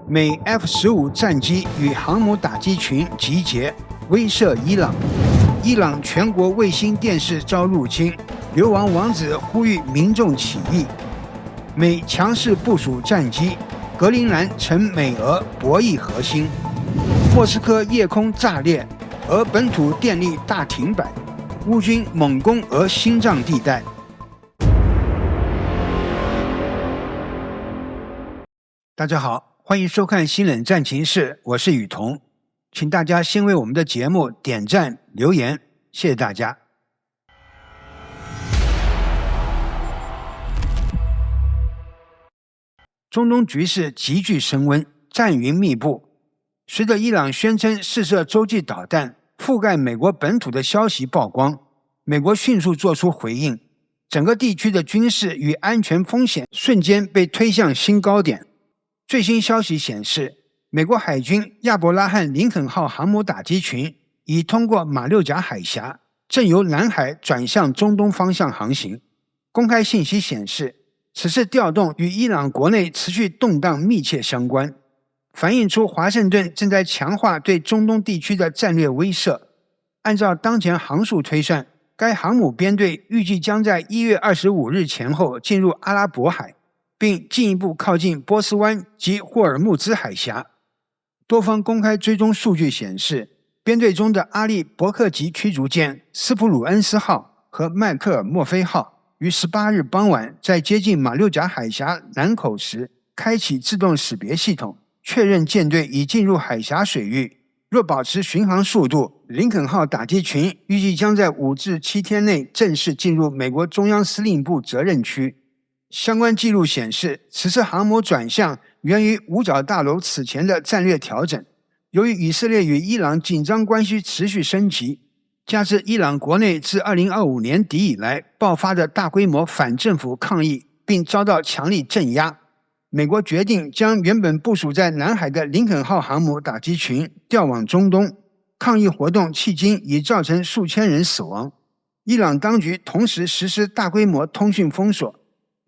美 F-15战机与航母打击群集结，威慑伊朗。伊朗全国卫星电视遭入侵，流亡王子呼吁民众起义。美强势部署战机，格陵兰成美俄博弈核心。莫斯科夜空炸裂，俄本土电力大停摆。乌军猛攻俄心脏地带。大家好，欢迎收看新冷战情室，我是雨桐，请大家先为我们的节目点赞留言，谢谢大家。中东局势急剧升温，战云密布。随着伊朗宣称试射洲际导弹覆盖美国本土的消息曝光，美国迅速做出回应，整个地区的军事与安全风险瞬间被推向新高点。最新消息显示，美国海军亚伯拉罕·林肯号航母打击群已通过马六甲海峡，正由南海转向中东方向航行。公开信息显示，此次调动与伊朗国内持续动荡密切相关，反映出华盛顿正在强化对中东地区的战略威慑。按照当前航速推算，该航母编队预计将在1月25日前后进入阿拉伯海，并进一步靠近波斯湾及霍尔木兹海峡。多方公开追踪数据显示，编队中的阿利伯克级驱逐舰斯普鲁恩斯号和麦克尔墨菲号于18日傍晚在接近马六甲海峡南口时开启自动识别系统，确认舰队已进入海峡水域。若保持巡航速度，林肯号打击群预计将在5至7天内正式进入美国中央司令部责任区。相关记录显示，此次航母转向源于五角大楼此前的战略调整。由于以色列与伊朗紧张关系持续升级，加之伊朗国内自2025年底以来爆发的大规模反政府抗议，并遭到强力镇压，美国决定将原本部署在南海的林肯号航母打击群调往中东。抗议活动迄今已造成数千人死亡。伊朗当局同时实施大规模通讯封锁。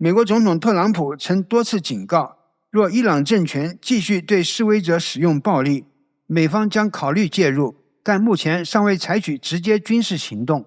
美国总统特朗普曾多次警告，若伊朗政权继续对示威者使用暴力，美方将考虑介入，但目前尚未采取直接军事行动。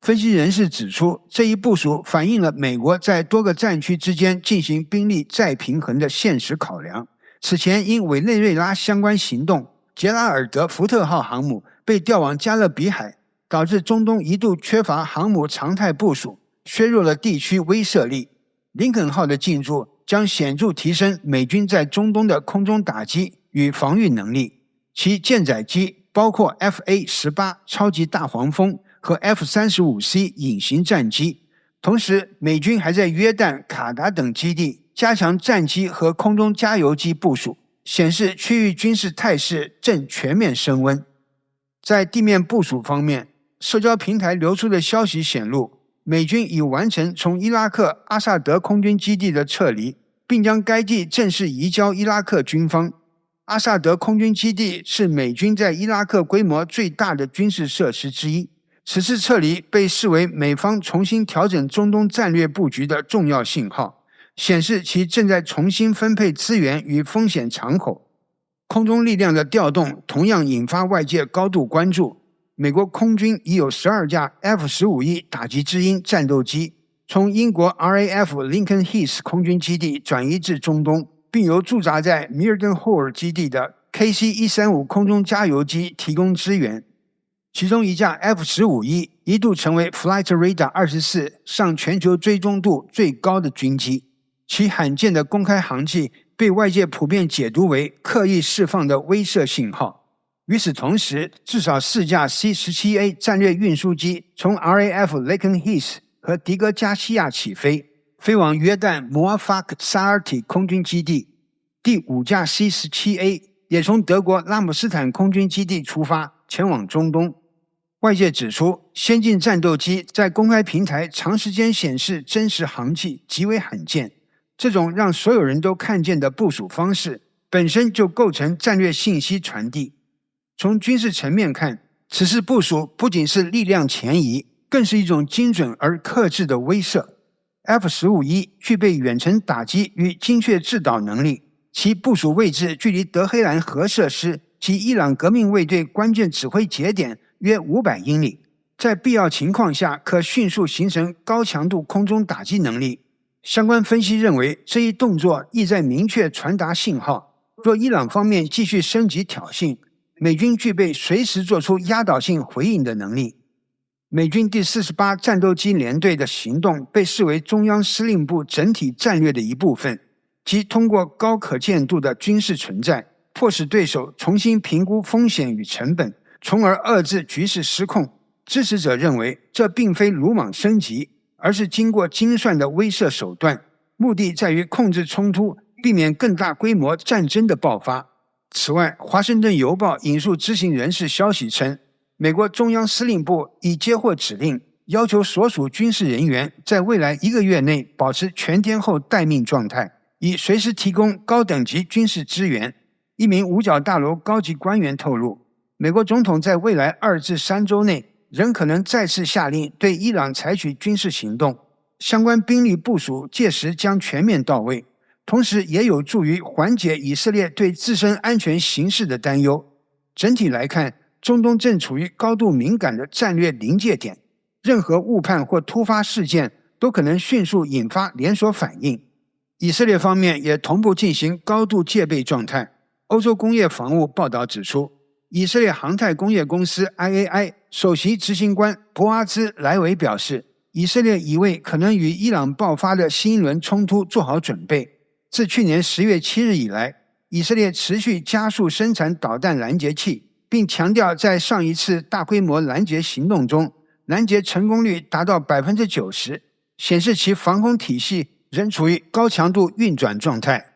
分析人士指出，这一部署反映了美国在多个战区之间进行兵力再平衡的现实考量。此前因委内瑞拉相关行动，杰拉尔德福特号航母被调往加勒比海，导致中东一度缺乏航母常态部署，削弱了地区威慑力。林肯号的进驻将显著提升美军在中东的空中打击与防御能力。其舰载机包括 FA-18 超级大黄蜂和 F-35C 隐形战机。同时，美军还在约旦、卡达等基地加强战机和空中加油机部署，显示区域军事态势正全面升温。在地面部署方面，社交平台流出的消息显露，美军已完成从伊拉克阿萨德空军基地的撤离，并将该地正式移交伊拉克军方。阿萨德空军基地是美军在伊拉克规模最大的军事设施之一。此次撤离被视为美方重新调整中东战略布局的重要信号，显示其正在重新分配资源与风险敞口。空中力量的调动同样引发外界高度关注。美国空军已有12架 F-15E 打击之鹰战斗机从英国 RAF Lincoln Heath 空军基地转移至中东，并由驻扎在 Mildenhall 基地的 KC-135 空中加油机提供支援。其中一架 F-15E 一度成为 Flight Radar 24上全球追踪度最高的军机，其罕见的公开航迹被外界普遍解读为刻意释放的威慑信号。与此同时，至少4架 C-17A 战略运输机从 RAF Lincoln Heath 和迪戈加西亚起飞，飞往约旦摩阿法克沙尔体空军基地。第5架 C-17A 也从德国拉姆斯坦空军基地出发，前往中东。外界指出，先进战斗机在公开平台长时间显示真实航迹极为罕见，这种让所有人都看见的部署方式本身就构成战略信息传递。从军事层面看，此次部署不仅是力量前移，更是一种精准而克制的威慑。F-15E 具备远程打击与精确制导能力，其部署位置距离德黑兰核设施及伊朗革命卫队关键指挥节点约500英里，在必要情况下可迅速形成高强度空中打击能力。相关分析认为，这一动作意在明确传达信号，若伊朗方面继续升级挑衅，美军具备随时做出压倒性回应的能力。美军第48战斗机联队的行动被视为中央司令部整体战略的一部分，即通过高可见度的军事存在，迫使对手重新评估风险与成本，从而遏制局势失控。支持者认为，这并非鲁莽升级，而是经过精算的威慑手段，目的在于控制冲突，避免更大规模战争的爆发。此外，《华盛顿邮报》引述知情人士消息称，美国中央司令部已接获指令，要求所属军事人员在未来1个月内保持全天候待命状态，以随时提供高等级军事支援。一名五角大楼高级官员透露，美国总统在未来2至3周内仍可能再次下令对伊朗采取军事行动，相关兵力部署届时将全面到位，同时也有助于缓解以色列对自身安全形势的担忧。整体来看，中东正处于高度敏感的战略临界点，任何误判或突发事件都可能迅速引发连锁反应。以色列方面也同步进行高度戒备状态。欧洲工业防务报道指出，以色列航太工业公司 IAI 首席执行官博阿兹·莱维表示，以色列已为可能与伊朗爆发的新一轮冲突做好准备。自去年10月7日以来，以色列持续加速生产导弹拦截器，并强调在上一次大规模拦截行动中，拦截成功率达到 90%， 显示其防空体系仍处于高强度运转状态。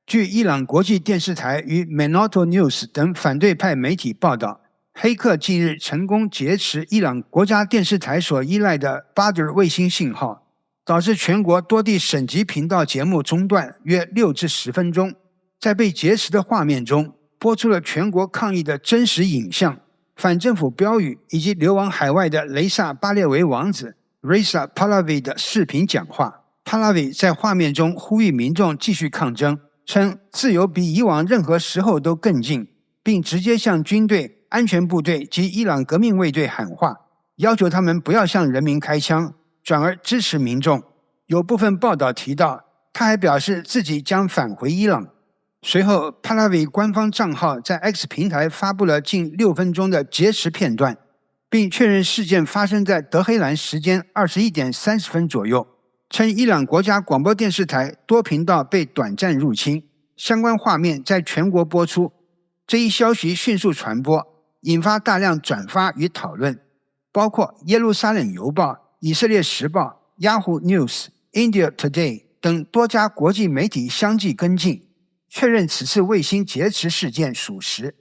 据伊朗国际电视台与 Menoto News 等反对派媒体报道，黑客近日成功劫持伊朗国家电视台所依赖的 Badr 卫星信号，导致全国多地省级频道节目中断约6至10分钟。在被劫持的画面中，播出了全国抗议的真实影像、反政府标语以及流亡海外的雷萨巴列维王子 Reza Pahlavi 的视频讲话。Pahlavi 在画面中呼吁民众继续抗争，称自由比以往任何时候都更近，并直接向军队、安全部队及伊朗革命卫队喊话，要求他们不要向人民开枪，转而支持民众。有部分报道提到，他还表示自己将返回伊朗。随后，帕拉维官方账号在 X 平台发布了近6分钟的劫持片段，并确认事件发生在德黑兰时间21点30分左右，称伊朗国家广播电视台多频道被短暂入侵，相关画面在全国播出。这一消息迅速传播，引发大量转发与讨论，包括耶路撒冷邮报、以色列时报、Yahoo News、India Today 等多家国际媒体相继跟进，确认此次卫星劫持事件属实。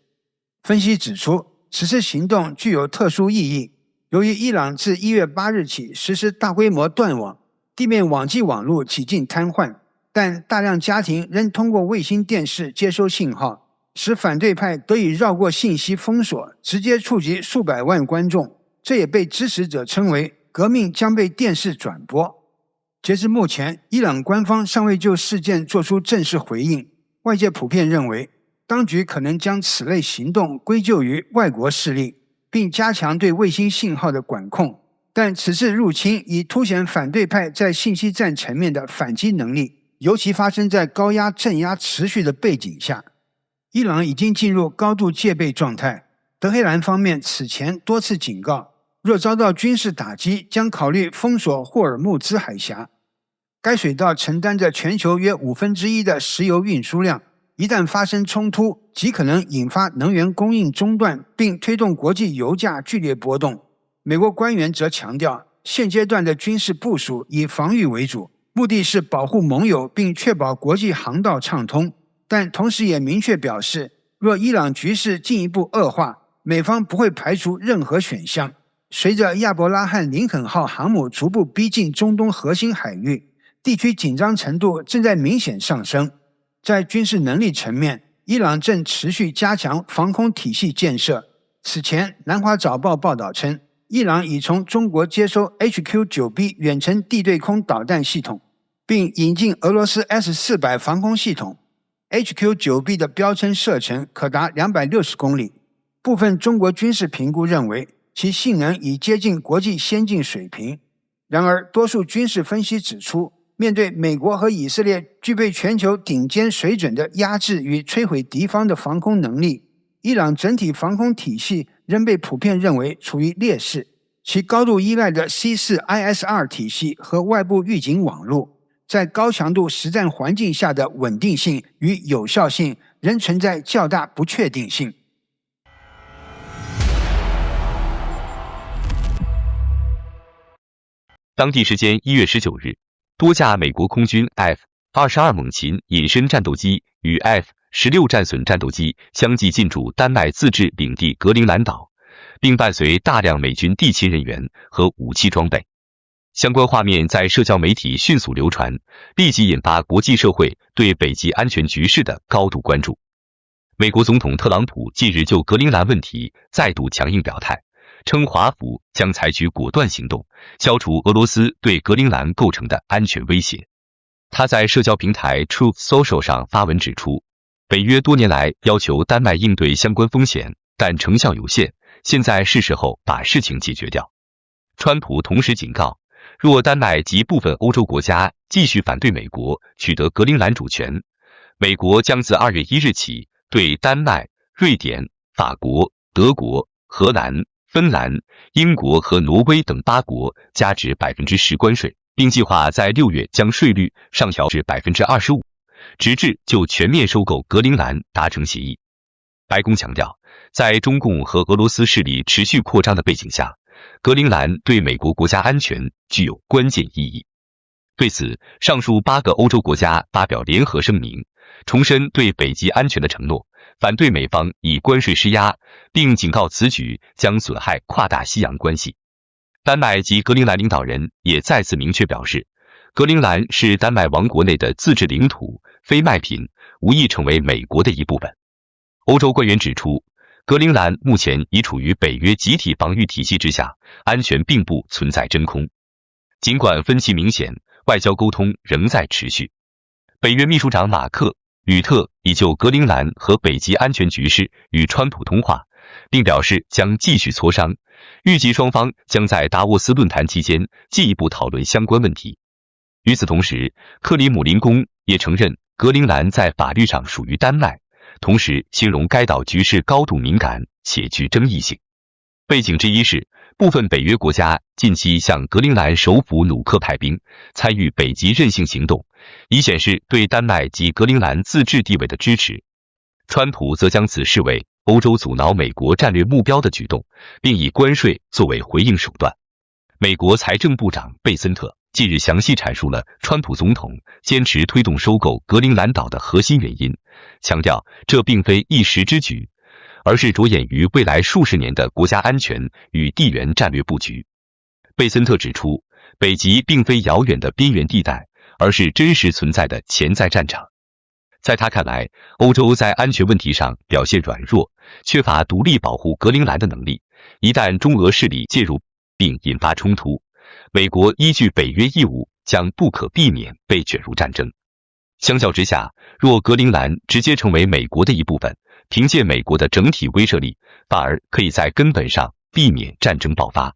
分析指出，此次行动具有特殊意义。由于伊朗自1月8日起实施大规模断网，地面网际网络几近瘫痪，但大量家庭仍通过卫星电视接收信号，使反对派得以绕过信息封锁，直接触及数百万观众。这也被支持者称为革命将被电视转播。截至目前，伊朗官方尚未就事件作出正式回应。外界普遍认为，当局可能将此类行动归咎于外国势力，并加强对卫星信号的管控。但此次入侵已凸显反对派在信息战层面的反击能力，尤其发生在高压镇压持续的背景下。伊朗已经进入高度戒备状态。德黑兰方面此前多次警告，若遭到军事打击，将考虑封锁霍尔木兹海峡。该水道承担着全球约1/5的石油运输量，一旦发生冲突，极可能引发能源供应中断，并推动国际油价剧烈波动。美国官员则强调，现阶段的军事部署以防御为主，目的是保护盟友并确保国际航道畅通，但同时也明确表示，若伊朗局势进一步恶化，美方不会排除任何选项。随着亚伯拉罕·林肯号航母逐步逼近中东核心海域，地区紧张程度正在明显上升。在军事能力层面，伊朗正持续加强防空体系建设。此前，南华早报报道称，伊朗已从中国接收 HQ-9B 远程地对空导弹系统，并引进俄罗斯 S-400 防空系统。HQ-9B 的标称射程可达260公里，部分中国军事评估认为其性能已接近国际先进水平。然而，多数军事分析指出，面对美国和以色列具备全球顶尖水准的压制与摧毁敌方的防空能力，伊朗整体防空体系仍被普遍认为处于劣势。其高度依赖的 C4ISR 体系和外部预警网络，在高强度实战环境下的稳定性与有效性仍存在较大不确定性。当地时间1月19日，多架美国空军 F-22 猛禽隐身战斗机与 F-16 战损战斗机相继进驻丹麦自治领地格陵兰岛，并伴随大量美军地勤人员和武器装备。相关画面在社交媒体迅速流传，立即引发国际社会对北极安全局势的高度关注。美国总统特朗普近日就格陵兰问题再度强硬表态，称华府将采取果断行动，消除俄罗斯对格陵兰构成的安全威胁。他在社交平台 Truth Social 上发文指出，北约多年来要求丹麦应对相关风险，但成效有限，现在是时候把事情解决掉。川普同时警告，若丹麦及部分欧洲国家继续反对美国取得格陵兰主权，美国将自2月1日起对丹麦、瑞典、法国、德国、荷兰、芬兰、英国和挪威等8国加值 10% 关税，并计划在6月将税率上调至 25%， 直至就全面收购格陵兰达成协议。白宫强调，在中共和俄罗斯势力持续扩张的背景下，格陵兰对美国国家安全具有关键意义。对此，上述8个欧洲国家发表联合声明，重申对北极安全的承诺，反对美方以关税施压，并警告此举将损害跨大西洋关系。丹麦及格陵兰领导人也再次明确表示，格陵兰是丹麦王国内的自治领土，非卖品，无意成为美国的一部分。欧洲官员指出，格陵兰目前已处于北约集体防御体系之下，安全并不存在真空。尽管分歧明显，外交沟通仍在持续。北约秘书长马克·吕特已就格陵兰和北极安全局势与川普通话，并表示将继续磋商，预计双方将在达沃斯论坛期间进一步讨论相关问题。与此同时，克里姆林宫也承认格陵兰在法律上属于丹麦，同时形容该岛局势高度敏感且具争议性。背景之一是，部分北约国家近期向格陵兰首府努克派兵，参与北极韧性行动，以显示对丹麦及格陵兰自治地位的支持。川普则将此视为欧洲阻挠美国战略目标的举动，并以关税作为回应手段。美国财政部长贝森特近日详细阐述了川普总统坚持推动收购格陵兰岛的核心原因，强调这并非一时之举，而是着眼于未来数十年的国家安全与地缘战略布局。贝森特指出，北极并非遥远的边缘地带，而是真实存在的潜在战场。在他看来，欧洲在安全问题上表现软弱，缺乏独立保护格陵兰的能力。一旦中俄势力介入并引发冲突，美国依据北约义务将不可避免被卷入战争。相较之下，若格陵兰直接成为美国的一部分，凭借美国的整体威慑力，反而可以在根本上避免战争爆发。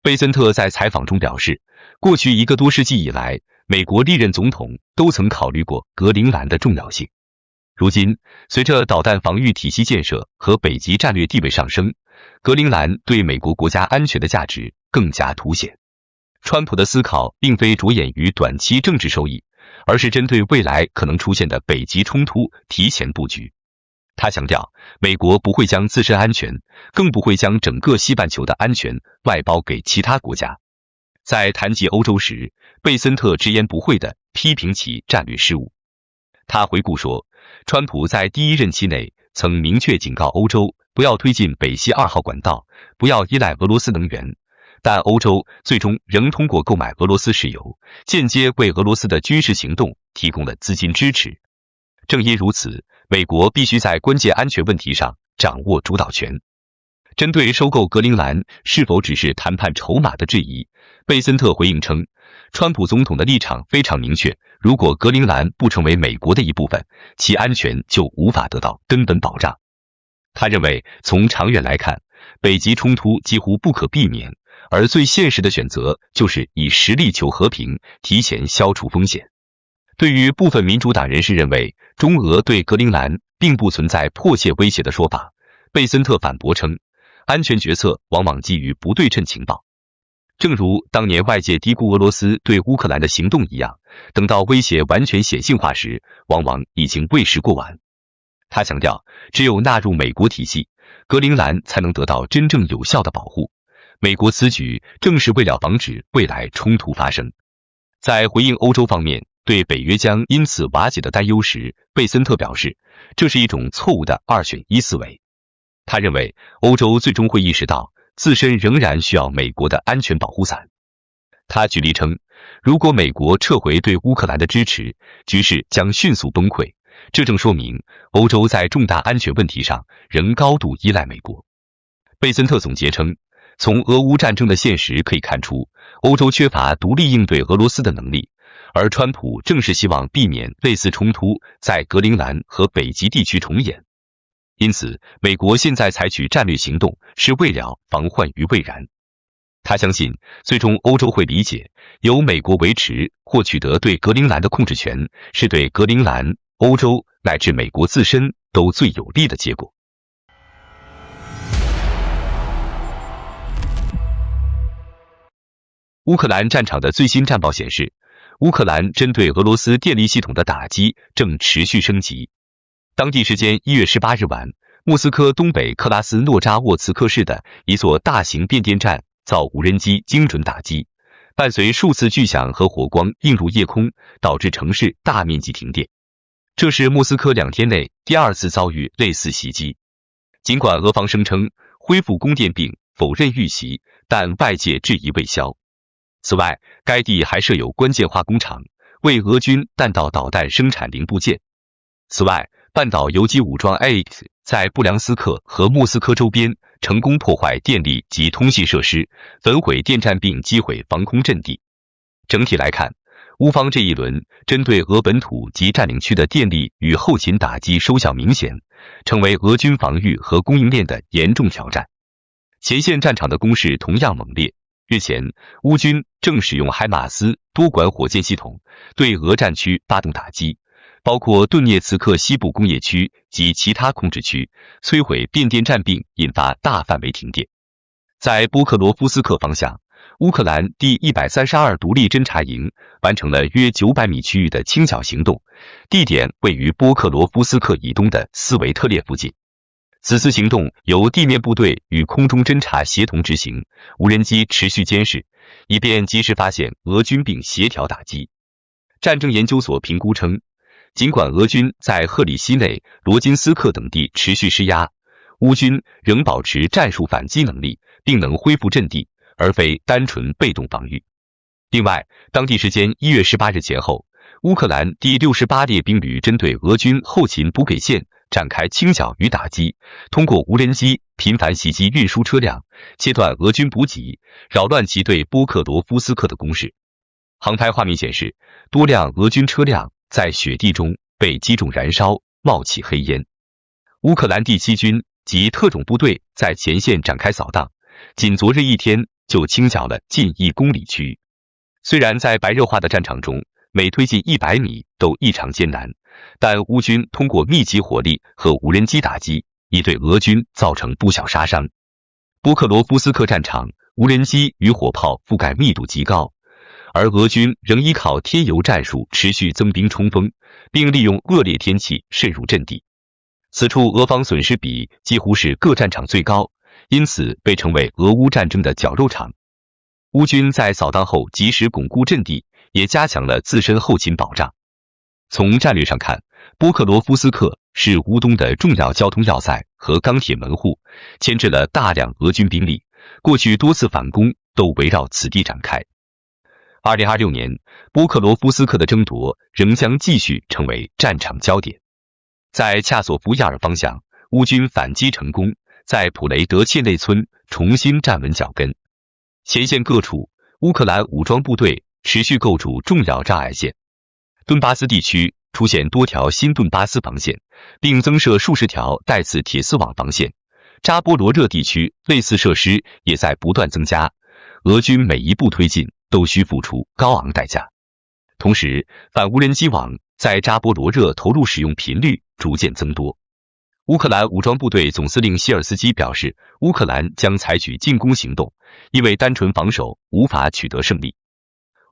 贝森特在采访中表示，过去1个多世纪以来，美国历任总统都曾考虑过格陵兰的重要性。如今，随着导弹防御体系建设和北极战略地位上升，格陵兰对美国国家安全的价值更加凸显。川普的思考并非着眼于短期政治收益，而是针对未来可能出现的北极冲突提前布局。他强调，美国不会将自身安全，更不会将整个西半球的安全外包给其他国家。在谈及欧洲时，贝森特直言不讳地批评其战略失误。他回顾说，川普在第1任期内曾明确警告欧洲不要推进北溪2号管道，不要依赖俄罗斯能源，但欧洲最终仍通过购买俄罗斯石油，间接为俄罗斯的军事行动提供了资金支持。正因如此，美国必须在关键安全问题上掌握主导权。针对收购格陵兰是否只是谈判筹码的质疑，贝森特回应称，川普总统的立场非常明确，如果格陵兰不成为美国的一部分，其安全就无法得到根本保障。他认为，从长远来看，北极冲突几乎不可避免，而最现实的选择就是以实力求和平，提前消除风险。对于部分民主党人士认为中俄对格陵兰并不存在迫切威胁的说法，贝森特反驳称，安全决策往往基于不对称情报。正如当年外界低估俄罗斯对乌克兰的行动一样，等到威胁完全显性化时，往往已经为时过晚。他强调，只有纳入美国体系，格陵兰才能得到真正有效的保护。美国此举正是为了防止未来冲突发生。在回应欧洲方面对北约将因此瓦解的担忧时，贝森特表示，这是一种错误的二选一思维。他认为，欧洲最终会意识到自身仍然需要美国的安全保护伞。他举例称，如果美国撤回对乌克兰的支持，局势将迅速崩溃。这正说明欧洲在重大安全问题上仍高度依赖美国。贝森特总结称，从俄乌战争的现实可以看出，欧洲缺乏独立应对俄罗斯的能力，而川普正是希望避免类似冲突在格陵兰和北极地区重演。因此，美国现在采取战略行动是为了防患于未然。他相信，最终欧洲会理解，由美国维持或取得对格陵兰的控制权，是对格陵兰、欧洲乃至美国自身都最有利的结果。乌克兰战场的最新战报显示，乌克兰针对俄罗斯电力系统的打击正持续升级。当地时间1月18日晚，莫斯科东北克拉斯诺扎沃茨克市的一座大型变电站遭无人机精准打击，伴随数次巨响和火光映入夜空，导致城市大面积停电。这是莫斯科2天内第2次遭遇类似袭击。尽管俄方声称恢复供电并否认遇袭，但外界质疑未消。此外，该地还设有关键化工厂，为俄军弹道导弹生产零部件。此外，半岛游击武装 AX 在布良斯克和莫斯科周边成功破坏电力及通信设施，焚毁电站并击毁防空阵地。整体来看，乌方这一轮针对俄本土及占领区的电力与后勤打击收效明显，成为俄军防御和供应链的严重挑战。前线战场的攻势同样猛烈。日前，乌军正使用海马斯多管火箭系统对俄战区发动打击，包括顿涅茨克西部工业区及其他控制区，摧毁变电站并引发大范围停电。在波克罗夫斯克方向，乌克兰第132独立侦察营完成了约900米区域的清剿行动，地点位于波克罗夫斯克以东的斯维特列附近。此次行动由地面部队与空中侦察协同执行，无人机持续监视，以便及时发现俄军并协调打击。战争研究所评估称，尽管俄军在赫里西内、罗金斯克等地持续施压，乌军仍保持战术反击能力，并能恢复阵地，而非单纯被动防御。另外，当地时间1月18日前后，乌克兰第68列兵旅针对俄军后勤补给线展开清剿与打击，通过无人机频繁袭击运输车辆，切断俄军补给，扰乱其对波克罗夫斯克的攻势。航拍画面显示，多辆俄军车辆在雪地中被击中燃烧，冒起黑烟。乌克兰第7军及特种部队在前线展开扫荡，仅昨日一天就清剿了近1公里区域。虽然在白热化的战场中，每推进100米都异常艰难，但乌军通过密集火力和无人机打击，已对俄军造成不小杀伤。波克罗夫斯克战场无人机与火炮覆盖密度极高，而俄军仍依靠添油战术持续增兵冲锋，并利用恶劣天气渗入阵地。此处俄方损失比几乎是各战场最高，因此被称为俄乌战争的绞肉场。乌军在扫荡后及时巩固阵地，也加强了自身后勤保障。从战略上看，波克罗夫斯克是乌东的重要交通要塞和钢铁门户，牵制了大量俄军兵力，过去多次反攻都围绕此地展开。2026年，波克罗夫斯克的争夺仍将继续成为战场焦点。在恰索夫亚尔方向，乌军反击成功，在普雷德切内村重新站稳脚跟。前线各处，乌克兰武装部队持续构筑重要障碍线。顿巴斯地区出现多条新顿巴斯防线，并增设数十条带刺铁丝网防线。扎波罗热地区类似设施也在不断增加，俄军每一步推进都需付出高昂代价。同时，反无人机网在扎波罗热投入使用频率逐渐增多。乌克兰武装部队总司令谢尔斯基表示，乌克兰将采取进攻行动，因为单纯防守无法取得胜利。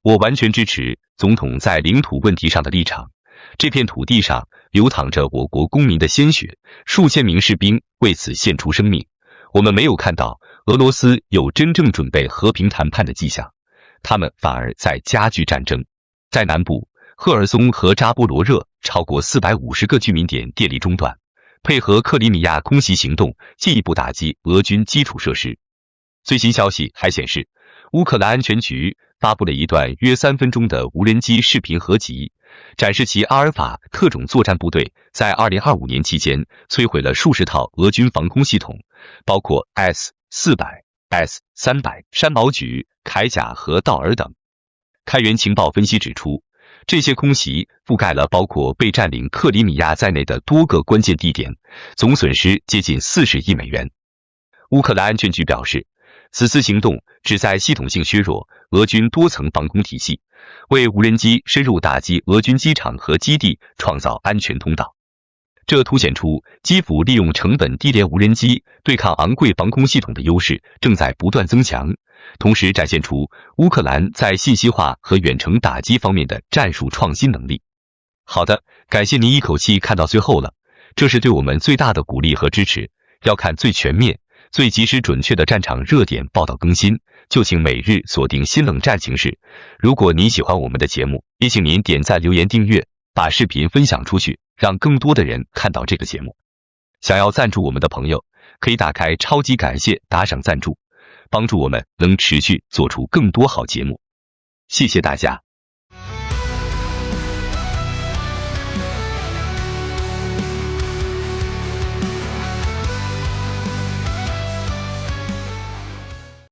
我完全支持总统在领土问题上的立场。这片土地上流淌着我国公民的鲜血，数千名士兵为此献出生命。我们没有看到俄罗斯有真正准备和平谈判的迹象，他们反而在加剧战争。在南部，赫尔松和扎波罗热超过450个居民点电力中断，配合克里米亚空袭行动，进一步打击俄军基础设施。最新消息还显示，乌克兰安全局发布了一段约3分钟的无人机视频合集，展示其阿尔法特种作战部队在2025年期间摧毁了数十套俄军防空系统，包括 S-400、S-300、山毛榉、铠甲和道尔等。开源情报分析指出，这些空袭覆盖了包括被占领克里米亚在内的多个关键地点，总损失接近40亿美元。乌克兰安全局表示，此次行动旨在系统性削弱俄军多层防空体系，为无人机深入打击俄军机场和基地创造安全通道。这凸显出基辅利用成本低廉无人机对抗昂贵防空系统的优势正在不断增强，同时展现出乌克兰在信息化和远程打击方面的战术创新能力。好的，感谢您一口气看到最后了，这是对我们最大的鼓励和支持。要看最全面、最及时准确的战场热点报道更新，就请每日锁定新冷战情势。如果您喜欢我们的节目，也请您点赞、留言、订阅，把视频分享出去，让更多的人看到这个节目。想要赞助我们的朋友，可以打开超级感谢打赏赞助，帮助我们能持续做出更多好节目。谢谢大家。